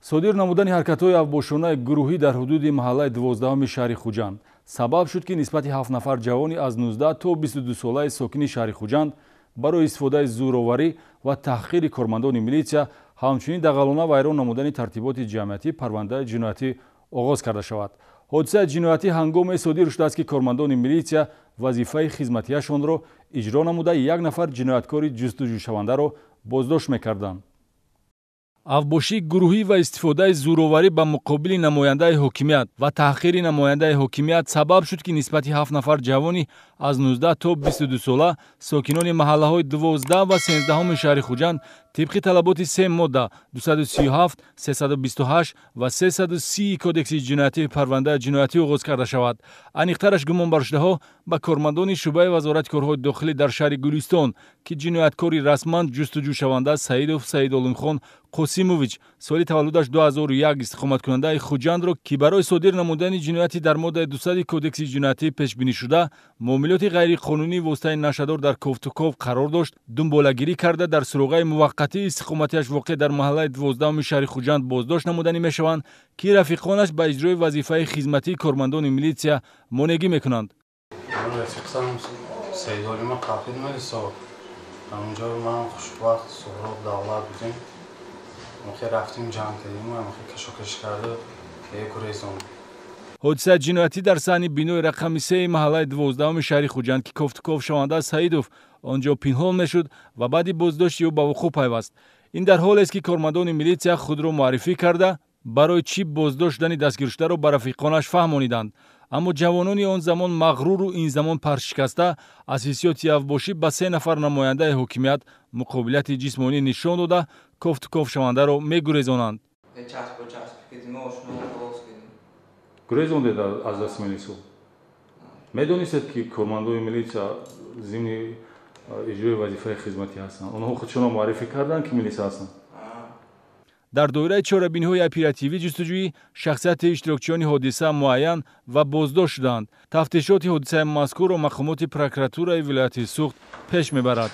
صادر نمودن حرکت‌های افباشانه گروهی در حدود محله 12 شهر خوجند سبب شد که نسبت 7 نفر جوانی از 19 تا 22 ساله ساکن شهر خوجند برای استفاده زورآوری و تحقیر کارمندان میلیسیا همچنین دغلانه ویران نمودن ترتیبات جمعیتی پرونده جنایتی آغاز کرده شود. حادثه جنایتی هنگام صادر شده است که کارمندان میلیسیا وظیفه خدمتیشان را اجرا نموده یک نفر جنایتکار جستجو شونده را بازداشت می‌کردند. افباشی گروهی و استفاده زورآوری به مقابل نماینده حاکمیت و تحقیر نماینده حاکمیت سبب شد که نسبت 7 نفر جوانی از 19 تا 22 ساله ساکنان محله های 12 و 13 شهر خوجند طبق طلبات 3 ماده 237 328 و 330 کودکس جنایتی پرونده جنایتی آغاز کرده شود. انیقترش گمان بر شده‌ها به کارمندان شعبه وزارت کارهای داخلی در شهر گلستان که جنایتکاری رسما جستجو شونده سعید عالمخان قاسموویچ سال تولدش 2001 استقامت کننده خوجند را که برای صادر نمودن جنایتی در ماده 200 کودکس جنایتی پیش بینی شده معاملات غیر قانونی واسطه نشدار در کوفتوکوف قرار داشت دنباله‌گیری کرده در سراغ موقتی استقامتیش واقع در محله 12 شهر خوجند بازداشت نمودنی میشوند که رفیقانش به اجرای وظیفه خدمتی کارمندان میلیسیا مانعی میکنند. اونجا من خوشبخت سهراب دولت بودیم ما رفتیم جمع کردیم و کشاکش کرده یک ریزون. حادثه جنایتی در صحن بینای رقم 3 محله 12 شهر خوجند که کوفتوکوف شونده سعیدوف آنجا پنهان میشد و بعد بازداشت او به وقوع پیوست. این در حالی است که کارمندان میلیسیا خود را معرفی کرده برای چی بازداشت شدن دستگیر شده را به رفیقانش فهمانیدند. اما جوانان آن زمان مغرور و این زمان پرشکسته از حیثیت افباشی به 3 نفر نماینده حاکمیت مقابلیت جسمانی نشان داده کوفتوکوف شونده را میگریزانند. گریزاندید از دست میلیسو. میدونید که کارمندان میلیسیا ضمن اجرای وظیفه خدمتی هستند. آنها خودشان معرفی کردند که میلیسیا هستند. در دایره چاره‌بینی‌های اپراتیوی جستجویی شخصیت اشتراکچیان حادثه معین و بازداشت شدند. تفتیشات حادثه مذکور و مقامات پروکراتورای ولایت سوخت پیش میبرد.